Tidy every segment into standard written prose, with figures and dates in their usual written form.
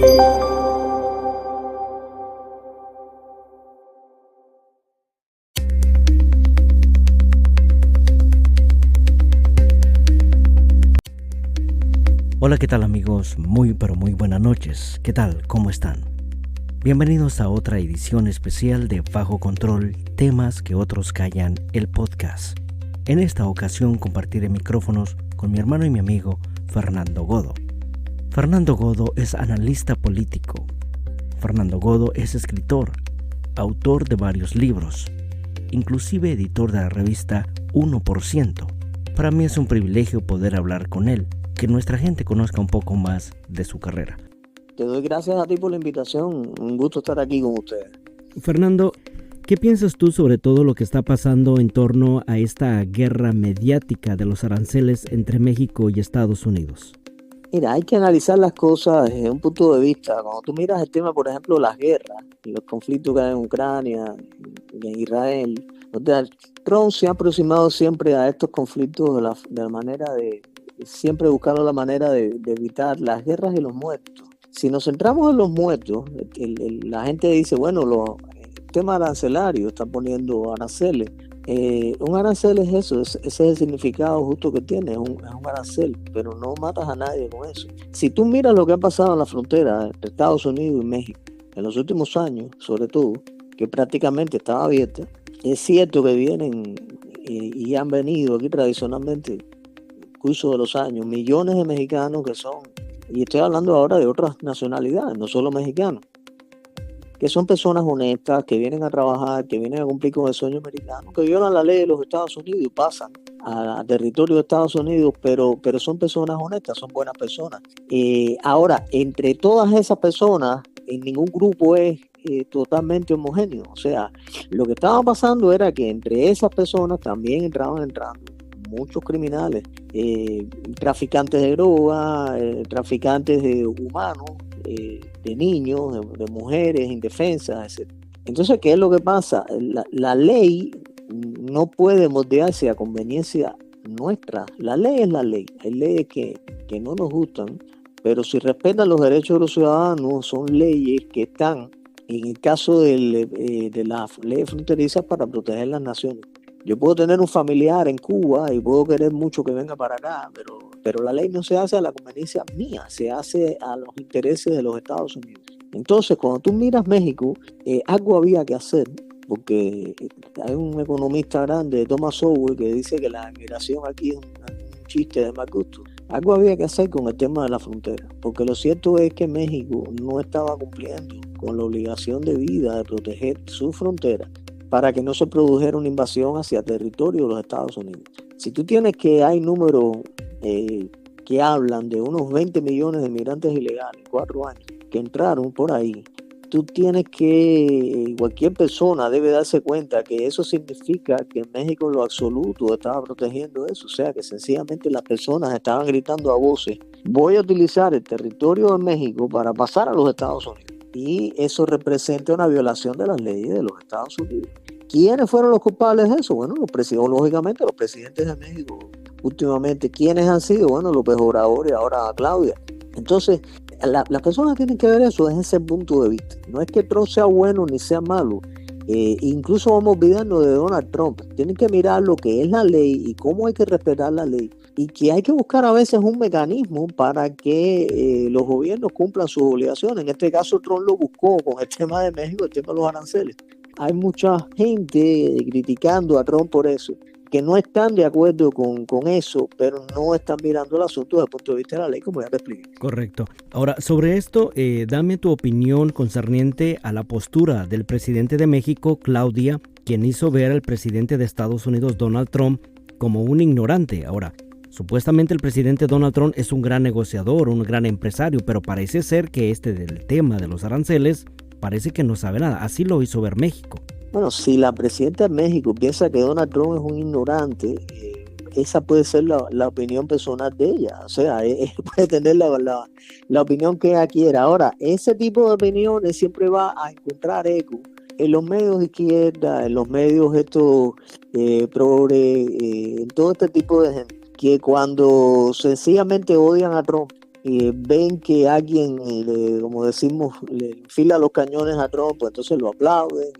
Hola, ¿qué tal amigos? Muy pero muy buenas noches. ¿Qué tal? ¿Cómo están? Bienvenidos a otra edición especial de Bajo Control, temas que otros callan, el podcast. En esta ocasión compartiré micrófonos con mi hermano y mi amigo Fernando Godo. Fernando Godo es analista político. Fernando Godo es escritor, autor de varios libros, inclusive editor de la revista 1%. Para mí es un privilegio poder hablar con él, que nuestra gente conozca un poco más de su carrera. Te doy gracias a ti por la invitación. Un gusto estar aquí con ustedes. Fernando, ¿qué piensas tú sobre todo lo que está pasando en torno a esta guerra mediática de los aranceles entre México y Estados Unidos? Mira, hay que analizar las cosas desde un punto de vista. Cuando tú miras el tema, por ejemplo, las guerras y los conflictos que hay en Ucrania y en Israel, Trump se ha aproximado siempre a estos conflictos de la manera de siempre buscando la manera de evitar las guerras y los muertos. Si nos centramos en los muertos, la gente dice, bueno, el tema arancelario, está poniendo aranceles. Un arancel es eso, ese es el significado justo que tiene, es un arancel, pero no matas a nadie con eso. Si tú miras lo que ha pasado en la frontera entre Estados Unidos y México en los últimos años, sobre todo, que prácticamente estaba abierta, es cierto que vienen y han venido aquí tradicionalmente curso de los años, millones de mexicanos que son, y estoy hablando ahora de otras nacionalidades, no solo mexicanos, que son personas honestas, que vienen a trabajar, que vienen a cumplir con el sueño americano, que violan la ley de los Estados Unidos y pasan a territorio de Estados Unidos, pero son personas honestas, son buenas personas. Ahora, entre todas esas personas, en ningún grupo es totalmente homogéneo. O sea, lo que estaba pasando era que entre esas personas también entraban entrando muchos criminales, traficantes de droga, traficantes de humanos, de niños, de mujeres indefensas, etc. Entonces, ¿qué es lo que pasa? La ley no puede moldearse a conveniencia nuestra. La ley es la ley. Hay leyes que no nos gustan, pero si respetan los derechos de los ciudadanos, son leyes que están, en el caso de las leyes fronterizas, para proteger las naciones. Yo puedo tener un familiar en Cuba y puedo querer mucho que venga para acá, pero la ley no se hace a la conveniencia mía, se hace a los intereses de los Estados Unidos. Entonces, cuando tú miras México, algo había que hacer, porque hay un economista grande, Thomas Sowell, que dice que la migración aquí es un chiste de mal gusto. Algo había que hacer con el tema de la frontera, porque lo cierto es que México no estaba cumpliendo con la obligación de vida de proteger su frontera para que no se produjera una invasión hacia territorio de los Estados Unidos. Si tú tienes que hay números que hablan de unos 20 millones de migrantes ilegales en 4 años que entraron por ahí, tú tienes que, cualquier persona debe darse cuenta que eso significa que México en lo absoluto estaba protegiendo eso. O sea, que sencillamente las personas estaban gritando a voces, voy a utilizar el territorio de México para pasar a los Estados Unidos. Y eso representa una violación de las leyes de los Estados Unidos. ¿Quiénes fueron los culpables de eso? Bueno, lógicamente los presidentes de México últimamente. ¿Quiénes han sido? Bueno, López Obrador y ahora Claudia. Entonces, las personas tienen que ver eso desde ese punto de vista. No es que Trump sea bueno ni sea malo. Incluso vamos a olvidarnos de Donald Trump. Tienen que mirar lo que es la ley y cómo hay que respetar la ley. Y que hay que buscar a veces un mecanismo para que los gobiernos cumplan sus obligaciones. En este caso, Trump lo buscó con el tema de México, el tema de los aranceles. Hay mucha gente criticando a Trump por eso, que no están de acuerdo con eso, pero no están mirando el asunto desde el punto de vista de la ley, como ya te expliqué. Correcto. Ahora, sobre esto, dame tu opinión concerniente a la postura del presidente de México, Claudia, quien hizo ver al presidente de Estados Unidos, Donald Trump, como un ignorante. Ahora, supuestamente el presidente Donald Trump es un gran negociador, un gran empresario, pero parece ser que del tema de los aranceles parece que no sabe nada. Así lo hizo ver México. Bueno, si la presidenta de México piensa que Donald Trump es un ignorante, esa puede ser la opinión personal de ella. O sea, puede tener la opinión que ella quiera. Ahora, ese tipo de opiniones siempre va a encontrar eco en los medios de izquierda, en los medios estos progre, en todo este tipo de gente, que cuando sencillamente odian a Trump, ven que alguien, como decimos, le enfila los cañones a Trump, pues entonces lo aplauden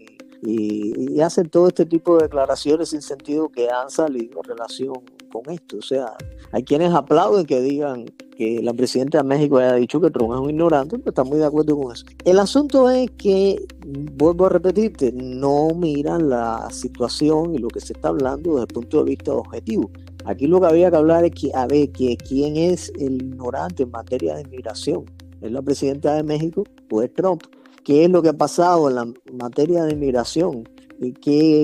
y hacen todo este tipo de declaraciones sin sentido que han salido en relación con esto. O sea, hay quienes aplauden que digan que la presidenta de México haya dicho que Trump es un ignorante, pues están muy de acuerdo con eso. El asunto es que, vuelvo a repetirte, no miran la situación y lo que se está hablando desde el punto de vista objetivo. Aquí lo que había que hablar es que, a ver, que quién es el ignorante en materia de inmigración. ¿Es la presidenta de México o es Trump? ¿Qué es lo que ha pasado en la materia de inmigración?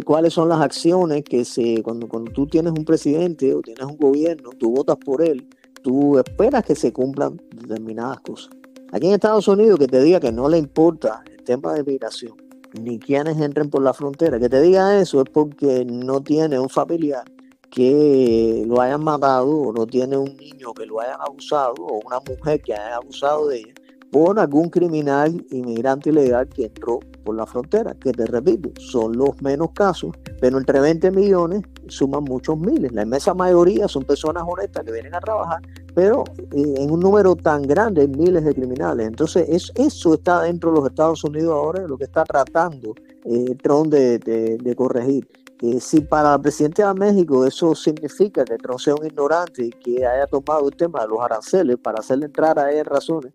¿Cuáles son las acciones que cuando tú tienes un presidente o tienes un gobierno, tú votas por él, tú esperas que se cumplan determinadas cosas? Aquí en Estados Unidos, que te diga que no le importa el tema de inmigración, ni quienes entren por la frontera, que te diga eso es porque no tiene un familiar que lo hayan matado, o no tiene un niño que lo hayan abusado, o una mujer que haya abusado de ella, por algún criminal inmigrante ilegal que entró por la frontera, que te repito, son los menos casos, pero entre 20 millones suman muchos miles. La inmensa mayoría son personas honestas que vienen a trabajar, pero en un número tan grande hay miles de criminales. Entonces eso está dentro de los Estados Unidos ahora, lo que está tratando Trump de corregir. Si para el presidente de México eso significa que Trump sea un ignorante y que haya tomado el tema de los aranceles para hacerle entrar a él razones,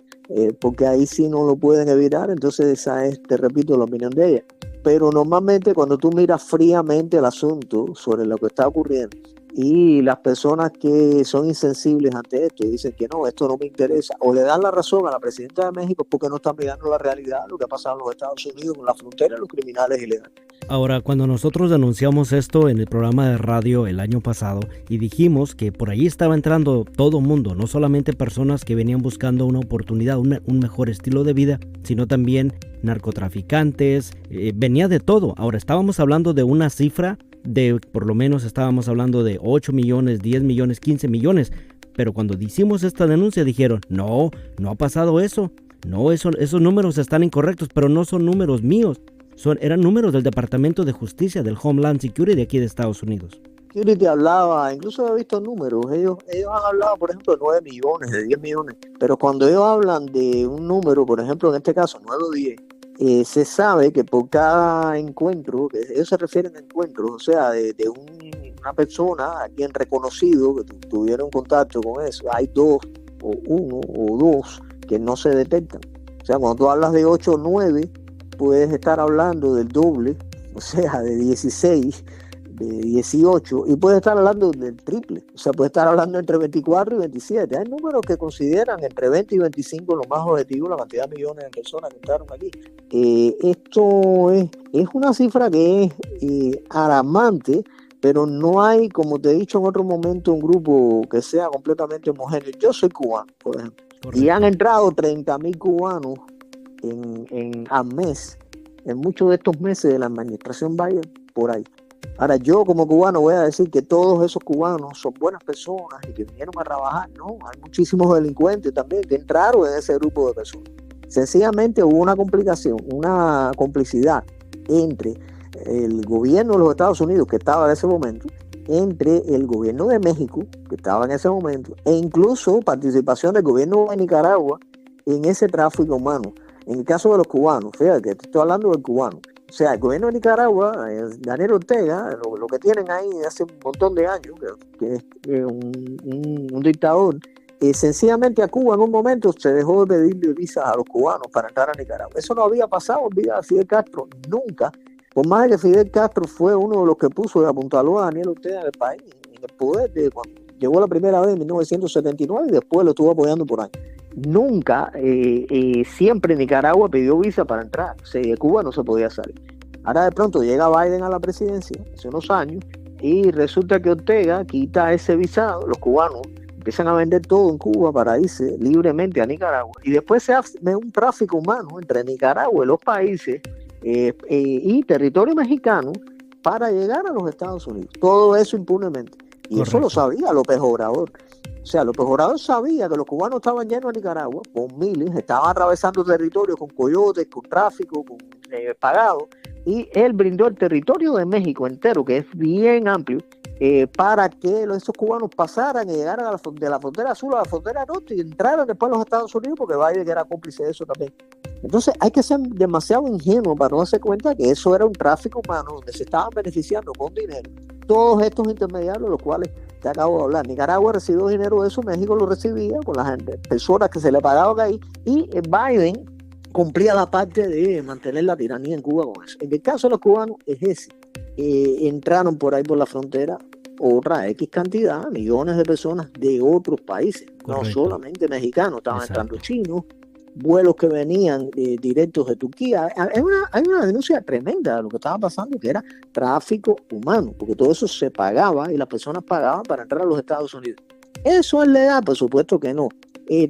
porque ahí sí no lo pueden evitar, entonces esa es, te repito, la opinión de ella. Pero normalmente cuando tú miras fríamente el asunto sobre lo que está ocurriendo y las personas que son insensibles ante esto y dicen que no, esto no me interesa, o le dan la razón a la presidenta de México porque no están mirando la realidad, lo que ha pasado en los Estados Unidos con la frontera, los criminales ilegales. Ahora, cuando nosotros denunciamos esto en el programa de radio el año pasado y dijimos que por ahí estaba entrando todo mundo, no solamente personas que venían buscando una oportunidad, un mejor estilo de vida, sino también narcotraficantes, venía de todo. Ahora, estábamos hablando de una cifra de, por lo menos estábamos hablando de 8 millones, 10 millones, 15 millones, pero cuando hicimos esta denuncia dijeron, no ha pasado eso, no, esos números están incorrectos, pero no son números míos. Eran números del Departamento de Justicia, del Homeland Security de aquí de Estados Unidos. Security hablaba, incluso he visto números, ellos han hablado, por ejemplo, de 9 millones, de 10 millones, pero cuando ellos hablan de un número, por ejemplo, en este caso, 9 o 10, se sabe que por cada encuentro, que ellos se refieren a encuentros, o sea, de una persona, alguien reconocido que tuvieron contacto con eso, hay 2 o 1 o 2 que no se detectan. O sea, cuando tú hablas de 8 o 9, puedes estar hablando del doble, o sea, de 16, de 18, y puedes estar hablando del triple, o sea, puedes estar hablando entre 24 y 27. Hay números que consideran entre 20 y 25 lo más objetivo, la cantidad de millones de personas que entraron aquí. Esto es una cifra que es alarmante, pero no hay, como te he dicho en otro momento, un grupo que sea completamente homogéneo. Yo soy cubano, por ejemplo, y han entrado 30,000 cubanos al mes, en muchos de estos meses de la administración Biden, por ahí. Ahora, yo como cubano voy a decir que todos esos cubanos son buenas personas y que vinieron a trabajar. No, hay muchísimos delincuentes también que entraron en ese grupo de personas. Sencillamente hubo una complicación, una complicidad entre el gobierno de los Estados Unidos, que estaba en ese momento, entre el gobierno de México, que estaba en ese momento, e incluso participación del gobierno de Nicaragua en ese tráfico humano. En el caso de los cubanos, fíjate que te estoy hablando del cubano. O sea, el gobierno de Nicaragua, Daniel Ortega, lo que tienen ahí hace un montón de años, que es un dictador, sencillamente a Cuba en un momento se dejó de pedirle visas a los cubanos para entrar a Nicaragua. Eso no había pasado en vida de Fidel Castro, nunca. Por más de que Fidel Castro fue uno de los que puso y apuntaló a Daniel Ortega en el país, en el poder, cuando llegó la primera vez en 1979 y después lo estuvo apoyando por años. Nunca, siempre Nicaragua pidió visa para entrar, o sea, de Cuba no se podía salir. Ahora de pronto llega Biden a la presidencia, hace unos años, y resulta que Ortega quita ese visado, los cubanos empiezan a vender todo en Cuba para irse libremente a Nicaragua, y después se hace un tráfico humano entre Nicaragua y los países y territorio mexicano para llegar a los Estados Unidos, todo eso impunemente, y correcto. Eso lo sabía López Obrador. O sea, López Obrador sabía que los cubanos estaban llenos de Nicaragua, con miles, estaban atravesando territorios con coyotes, con tráfico, con pagados, y él brindó el territorio de México entero, que es bien amplio, para que esos cubanos pasaran y llegaran de la frontera sur a la frontera norte y entraran después a los Estados Unidos, porque Biden era cómplice de eso también. Entonces hay que ser demasiado ingenuo para no darse cuenta que eso era un tráfico humano donde se estaban beneficiando con dinero todos estos intermediarios, los cuales te acabo de hablar. Nicaragua recibió dinero de eso, México lo recibía con las personas que se le pagaban ahí, y Biden cumplía la parte de mantener la tiranía en Cuba con eso. En el caso de los cubanos es ese. Entraron por ahí por la frontera otra X cantidad, millones de personas de otros países, correcto, no solamente mexicanos, estaban entrando chinos, vuelos que venían directos de Turquía. Hay una denuncia tremenda de lo que estaba pasando, que era tráfico humano, porque todo eso se pagaba y las personas pagaban para entrar a los Estados Unidos. ¿Eso es legal? Por supuesto que no.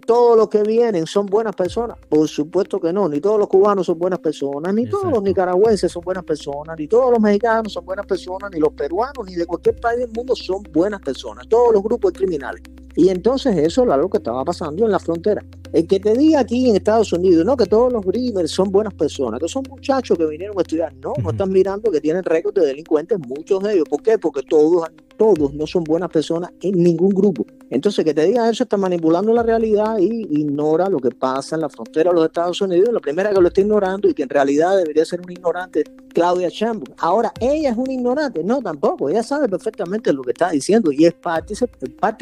¿Todos los que vienen son buenas personas? Por supuesto que no. Ni todos los cubanos son buenas personas, ni todos los nicaragüenses son buenas personas, ni todos los mexicanos son buenas personas, ni los peruanos, ni de cualquier país del mundo son buenas personas. Todos los grupos criminales. Y entonces eso era lo que estaba pasando en la frontera. El que te diga aquí en Estados Unidos, no, que todos los Dreamers son buenas personas, que son muchachos que vinieron a estudiar, no están mirando que tienen récord de delincuentes, muchos de ellos. ¿Por qué? Porque todos no son buenas personas en ningún grupo. Entonces, que te diga eso está manipulando la realidad y ignora lo que pasa en la frontera de los Estados Unidos. La primera que lo está ignorando y que en realidad debería ser un ignorante, Claudia Sheinbaum. Ahora, ¿ella es una ignorante? No, tampoco. Ella sabe perfectamente lo que está diciendo y es parte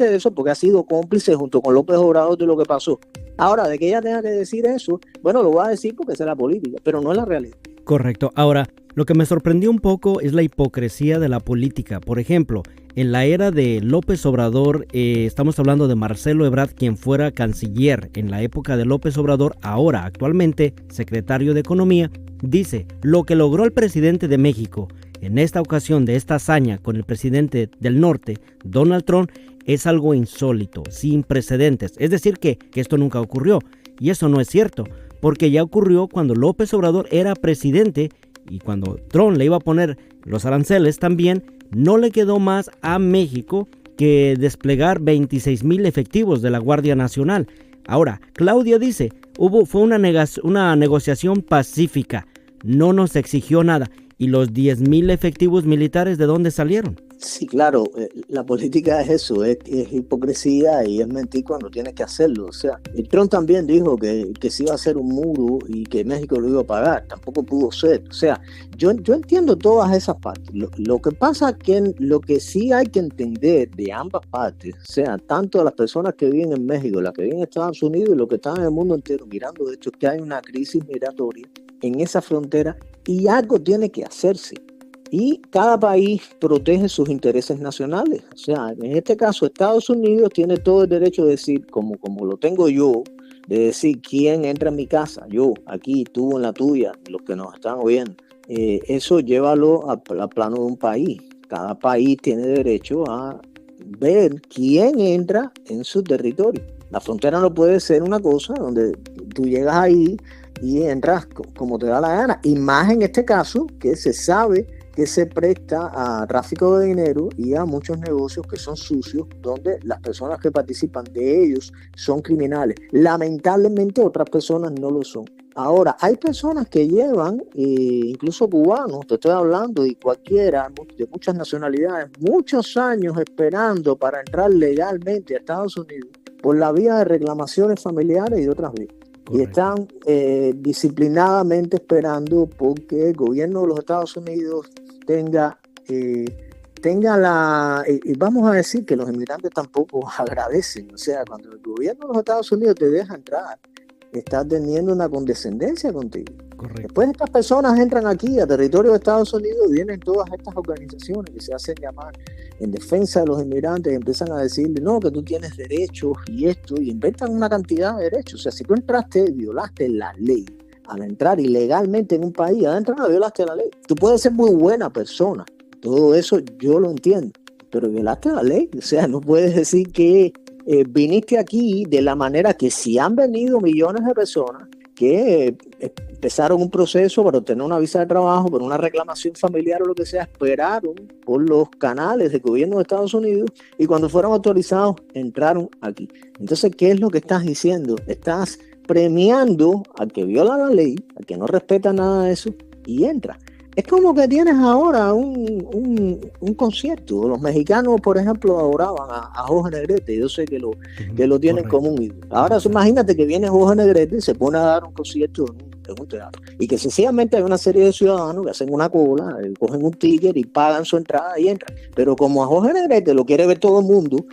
de eso porque ha sido cómplice junto con López Obrador de lo que pasó. Ahora, de que ella tenga que decir eso, bueno, lo voy a decir porque es la política, pero no es la realidad. Correcto. Ahora, lo que me sorprendió un poco es la hipocresía de la política. Por ejemplo, en la era de López Obrador, estamos hablando de Marcelo Ebrard, quien fuera canciller en la época de López Obrador, ahora actualmente secretario de Economía, dice, lo que logró el presidente de México en esta ocasión de esta hazaña con el presidente del norte, Donald Trump, es algo insólito, sin precedentes. Es decir, que esto nunca ocurrió. Y eso no es cierto, porque ya ocurrió cuando López Obrador era presidente y cuando Trump le iba a poner los aranceles también, no le quedó más a México que desplegar 26,000 efectivos de la Guardia Nacional. Ahora, Claudia dice, fue una negociación pacífica, no nos exigió nada. ¿Y los 10,000 efectivos militares de dónde salieron? Sí, claro, la política es eso, es hipocresía y es mentir cuando tienes que hacerlo. O sea, el Trump también dijo que se iba a hacer un muro y que México lo iba a pagar, tampoco pudo ser. O sea, yo entiendo todas esas partes. Lo que pasa es que lo que sí hay que entender de ambas partes, o sea, tanto de las personas que viven en México, las que viven en Estados Unidos y los que están en el mundo entero mirando esto, es que hay una crisis migratoria en esa frontera y algo tiene que hacerse. Y cada país protege sus intereses nacionales. O sea, en este caso, Estados Unidos tiene todo el derecho de decir, como lo tengo yo, de decir quién entra en mi casa, yo, aquí, tú en la tuya, los que nos están oyendo. Eso llévalo al plano de un país. Cada país tiene derecho a ver quién entra en su territorio. La frontera no puede ser una cosa donde tú llegas ahí y entras como te da la gana. Y más en este caso, que se sabe que se presta a tráfico de dinero y a muchos negocios que son sucios, donde las personas que participan de ellos son criminales. Lamentablemente otras personas no lo son. Ahora, hay personas que llevan, incluso cubanos, te estoy hablando, y cualquiera, de muchas nacionalidades, muchos años esperando para entrar legalmente a Estados Unidos por la vía de reclamaciones familiares y de otras vías. Correcto. Y están disciplinadamente esperando porque el gobierno de los Estados Unidos tenga la... Y vamos a decir que los inmigrantes tampoco agradecen. O sea, cuando el gobierno de los Estados Unidos te deja entrar, está teniendo una condescendencia contigo. Correcto. Después estas personas entran aquí a territorio de Estados Unidos, vienen todas estas organizaciones que se hacen llamar en defensa de los inmigrantes y empiezan a decirle, no, que tú tienes derechos y esto, y inventan una cantidad de derechos. O sea, si tú entraste, violaste la ley al entrar ilegalmente en un país, adentro no violaste la ley. Tú puedes ser muy buena persona, todo eso yo lo entiendo, pero violaste la ley. O sea, no puedes decir que viniste aquí de la manera que si han venido millones de personas que empezaron un proceso para obtener una visa de trabajo, por una reclamación familiar o lo que sea, esperaron por los canales del gobierno de Estados Unidos y cuando fueron autorizados entraron aquí. Entonces, ¿qué es lo que estás diciendo? Estás premiando al que viola la ley, al que no respeta nada de eso y entra. Es como que tienes ahora un concierto. Los mexicanos, por ejemplo, adoraban a Jorge Negrete. Yo sé que lo tienen como un ídolo. Ahora imagínate que viene Jorge Negrete y se pone a dar un concierto en un teatro. Y que sencillamente hay una serie de ciudadanos que hacen una cola, cogen un ticket y pagan su entrada y entran. Pero como a Jorge Negrete lo quiere ver todo el mundo,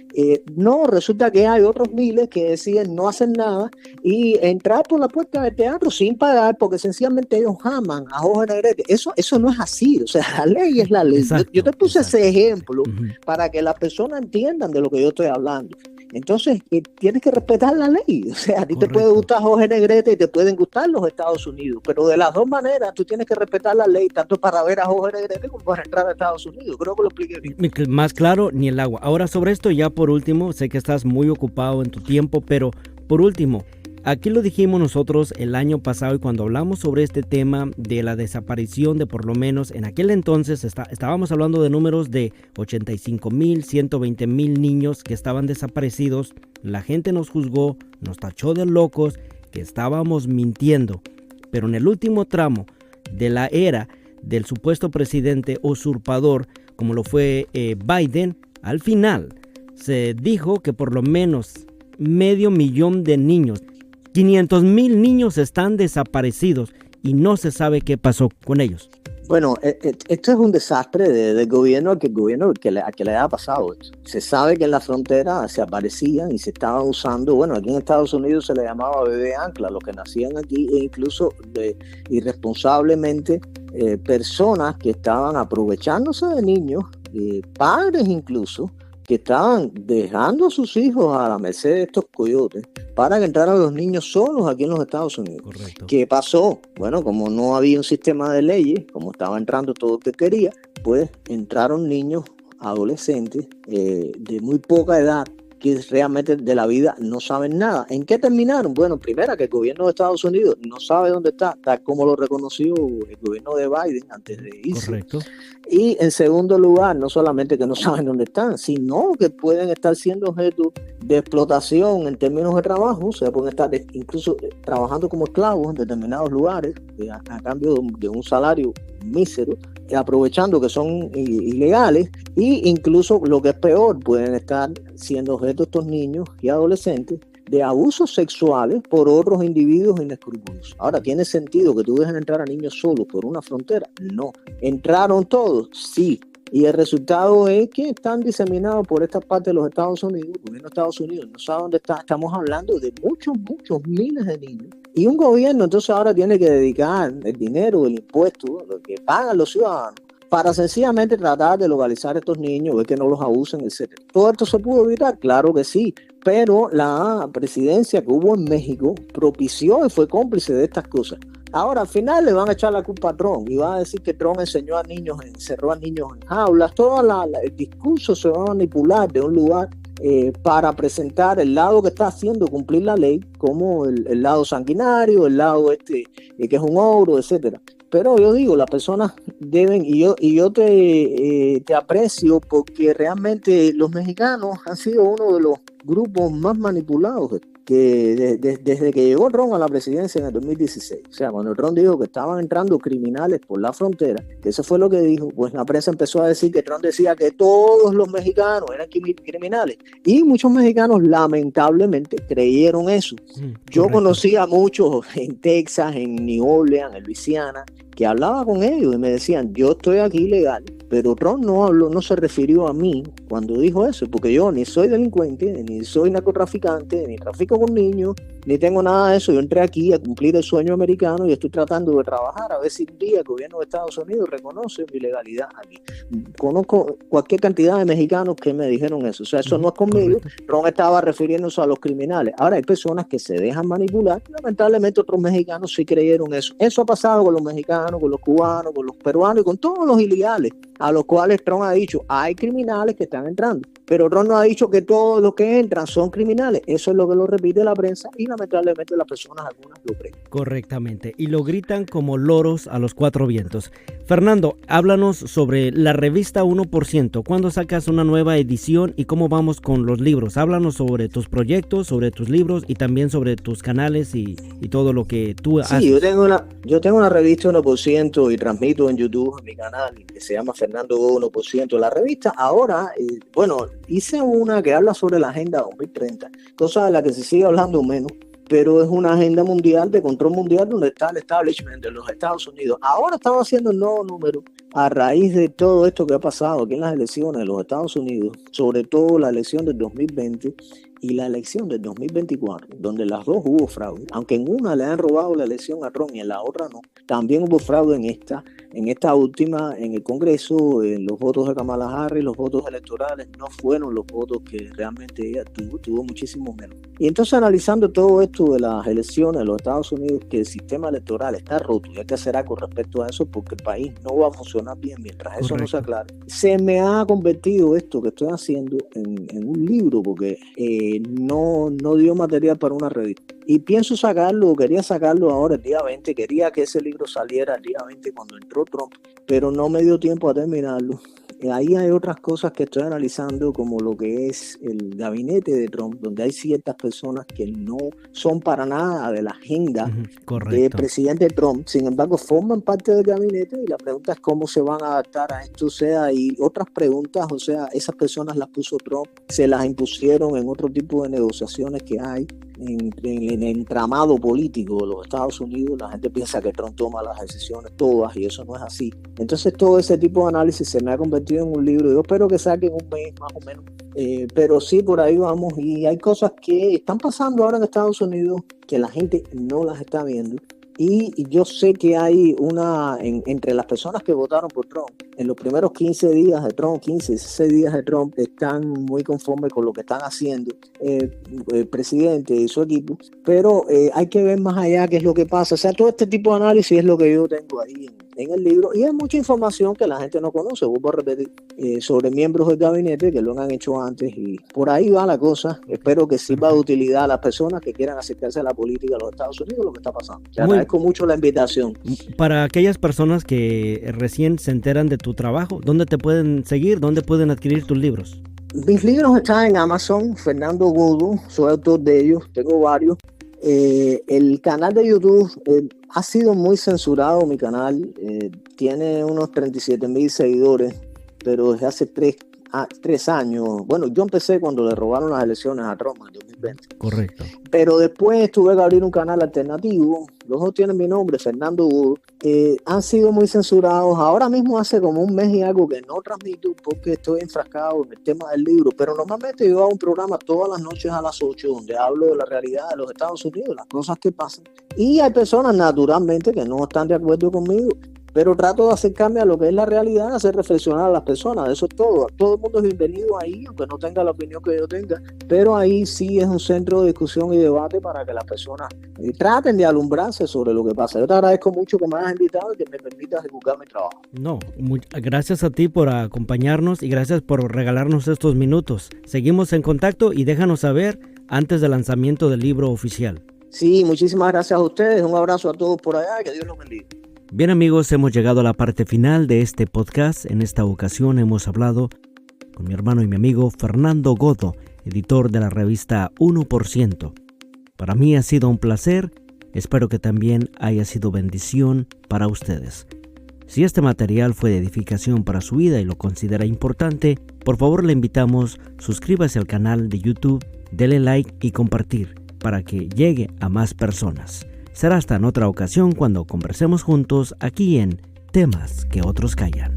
no, resulta que hay otros miles que deciden no hacer nada y entrar por la puerta del teatro sin pagar porque sencillamente ellos aman a Jorge Negrete. Eso no es así, o sea, la ley es la ley. Exacto, yo te puse exacto. ese ejemplo Ujú. para que las personas entiendan de lo que yo estoy hablando. Entonces, tienes que respetar la ley. O sea, a ti te puede Correcto. gustar Jorge Negrete y te pueden gustar los Estados Unidos, pero de las dos maneras tú tienes que respetar la ley, tanto para ver a Jorge Negrete como para entrar a Estados Unidos. Creo que lo expliqué bien. Más claro ni el agua. Ahora sobre esto ya por último, sé que estás muy ocupado en tu tiempo, pero por último, aquí lo dijimos nosotros el año pasado y cuando hablamos sobre este tema de la desaparición de por lo menos en aquel entonces estábamos hablando de números de 85,000, 120,000 niños que estaban desaparecidos. La gente nos juzgó, nos tachó de locos, que estábamos mintiendo. Pero en el último tramo de la era del supuesto presidente usurpador, como lo fue Biden, al final se dijo que por lo menos 500,000 de niños, 500,000 niños están desaparecidos y no se sabe qué pasó con ellos. Bueno, esto es un desastre del gobierno, a que le ha pasado esto. Se sabe que en la frontera se aparecían y se estaban usando, bueno, aquí en Estados Unidos se le llamaba bebé ancla, los que nacían aquí, e incluso irresponsablemente personas que estaban aprovechándose de niños, padres incluso, que estaban dejando a sus hijos a la merced de estos coyotes para que entraran los niños solos aquí en los Estados Unidos. Correcto. ¿Qué pasó? Bueno, como no había un sistema de leyes, como estaba entrando todo el que quería, pues entraron niños, adolescentes, de muy poca edad, que realmente de la vida no saben nada. ¿En qué terminaron? Bueno, primero que el gobierno de Estados Unidos no sabe dónde está, tal como lo reconoció el gobierno de Biden antes de irse. Correcto. Y en segundo lugar, no solamente que no saben dónde están, sino que pueden estar siendo objeto de explotación en términos de trabajo, o sea, pueden estar incluso trabajando como esclavos en determinados lugares a cambio de un salario mísero, aprovechando que son ilegales, e incluso lo que es peor, pueden estar siendo objeto estos niños y adolescentes de abusos sexuales por otros individuos inescrupulosos. Ahora, ¿tiene sentido que tú dejes entrar a niños solos por una frontera? No. ¿Entraron todos? Sí. Y el resultado es que están diseminados por esta parte de los Estados Unidos, el gobierno de Estados Unidos no sabe dónde está. Estamos hablando de muchos miles de niños. Y un gobierno entonces ahora tiene que dedicar el dinero, el impuesto, lo que pagan los ciudadanos, para sencillamente tratar de localizar a estos niños, ver que no los abusen, etc. ¿Todo esto se pudo evitar? Claro que sí, pero la presidencia que hubo en México propició y fue cómplice de estas cosas. Ahora al final le van a echar la culpa a Trump y van a decir que Trump encerró a niños en jaulas. Todo el discurso se va a manipular de un lugar para presentar el lado que está haciendo cumplir la ley como el lado sanguinario, el lado que es un ogro, etcétera. Pero yo digo, las personas deben, y yo te aprecio porque realmente los mexicanos han sido uno de los grupos más manipulados que desde que llegó Trump a la presidencia en el 2016. O sea, cuando Trump dijo que estaban entrando criminales por la frontera, que eso fue lo que dijo, pues la prensa empezó a decir que Trump decía que todos los mexicanos eran criminales. Y muchos mexicanos lamentablemente creyeron eso. Yo conocí a muchos en Texas, en New Orleans, en Luisiana, que hablaba con ellos y me decían, yo estoy aquí legal, pero Trump no se refirió a mí cuando dijo eso, porque yo ni soy delincuente, ni soy narcotraficante, ni trafico con niños, ni tengo nada de eso. Yo entré aquí a cumplir el sueño americano y estoy tratando de trabajar a ver si un día el gobierno de Estados Unidos reconoce mi legalidad aquí. Conozco cualquier cantidad de mexicanos que me dijeron eso. O sea, eso no es conmigo. Trump estaba refiriéndose a los criminales. Ahora hay personas que se dejan manipular. Lamentablemente otros mexicanos sí creyeron eso. Eso ha pasado con los mexicanos, con los cubanos, con los peruanos y con todos los ilegales a los cuales Trump ha dicho, hay criminales que están entrando, pero Trump no ha dicho que todos los que entran son criminales. Eso es lo que lo repite la prensa y lamentablemente las personas algunas lo creen. Correctamente, y lo gritan como loros a los cuatro vientos. Fernando, háblanos sobre la revista 1%. ¿Cuándo sacas una nueva edición y cómo vamos con los libros? Háblanos sobre tus proyectos, sobre tus libros y también sobre tus canales y todo lo que tú haces. Sí, yo tengo una revista 1% y transmito en YouTube en mi canal que se llama Fernando Godo 1%. La revista ahora, hice una que habla sobre la Agenda 2030, cosa de la que se sigue hablando menos, pero es una agenda mundial de control mundial donde está el establishment de los Estados Unidos. Ahora estamos haciendo un nuevo número a raíz de todo esto que ha pasado aquí en las elecciones de los Estados Unidos, sobre todo la elección del 2020 y la elección del 2024, donde las dos hubo fraude, aunque en una le han robado la elección a Trump y en la otra no. También hubo fraude en esta última, en el Congreso, en los votos de Kamala Harris, los votos electorales no fueron los votos que realmente ella tuvo muchísimo menos. Y entonces analizando todo esto de las elecciones de los Estados Unidos, que el sistema electoral está roto y hay que hacer algo respecto a eso porque el país no va a funcionar bien mientras eso no se aclare. Se me ha convertido esto que estoy haciendo en un libro porque no dio material para una revista. Y pienso quería sacarlo ahora el día 20, quería que ese libro saliera el día 20 cuando entró Trump, pero no me dio tiempo a terminarlo. Ahí hay otras cosas que estoy analizando, como lo que es el gabinete de Trump, donde hay ciertas personas que no son para nada de la agenda del presidente Trump, sin embargo forman parte del gabinete y la pregunta es cómo se van a adaptar a esto, y otras preguntas, esas personas las puso Trump, se las impusieron en otro tipo de negociaciones que hay en el entramado político de los Estados Unidos. La gente piensa que Trump toma las decisiones todas y eso no es así. Entonces todo ese tipo de análisis se me ha convertido en un libro. Yo espero que saquen un mes más o menos, pero sí, por ahí vamos. Y hay cosas que están pasando ahora en Estados Unidos que la gente no las está viendo. Y yo sé que hay entre las personas que votaron por Trump, en los primeros 15 días de Trump, 15, 16 días de Trump, están muy conformes con lo que están haciendo el presidente y su equipo, pero hay que ver más allá qué es lo que pasa. Todo este tipo de análisis es lo que yo tengo ahí en el libro, y hay mucha información que la gente no conoce, vuelvo a repetir, sobre miembros del gabinete que lo han hecho antes, y por ahí va la cosa. Espero que sirva de utilidad a las personas que quieran acercarse a la política de los Estados Unidos, lo que está pasando. Te agradezco mucho la invitación. Para aquellas personas que recién se enteran de tu trabajo, ¿dónde te pueden seguir? ¿Dónde pueden adquirir tus libros? Mis libros están en Amazon, Fernando Godo, soy autor de ellos, tengo varios. El canal de YouTube ha sido muy censurado. Mi canal tiene unos 37,000 seguidores, pero desde hace 3 años. Bueno, yo empecé cuando le robaron las elecciones a Trump en 2020. Correcto. Pero después tuve que abrir un canal alternativo. Los dos tienen mi nombre, Fernando Godo. Han sido muy censurados. Ahora mismo hace como un mes y algo que no transmito porque estoy enfrascado en el tema del libro. Pero normalmente yo hago un programa todas las noches a las 8 donde hablo de la realidad de los Estados Unidos, las cosas que pasan. Y hay personas naturalmente que no están de acuerdo conmigo, pero trato de acercarme a lo que es la realidad, hacer reflexionar a las personas. Eso es todo. Todo el mundo es bienvenido ahí, aunque no tenga la opinión que yo tenga, pero ahí sí es un centro de discusión y debate para que las personas traten de alumbrarse sobre lo que pasa. Yo te agradezco mucho que me hayas invitado y que me permitas divulgar mi trabajo. No, gracias a ti por acompañarnos y gracias por regalarnos estos minutos. Seguimos en contacto y déjanos saber antes del lanzamiento del libro oficial. Sí, muchísimas gracias a ustedes. Un abrazo a todos por allá y que Dios los bendiga. Bien amigos, hemos llegado a la parte final de este podcast. En esta ocasión hemos hablado con mi hermano y mi amigo Fernando Godo, editor de la revista 1%. Para mí ha sido un placer, espero que también haya sido bendición para ustedes. Si este material fue de edificación para su vida y lo considera importante, por favor le invitamos, suscríbase al canal de YouTube, dele like y compartir para que llegue a más personas. Será hasta en otra ocasión cuando conversemos juntos aquí en Temas que otros callan.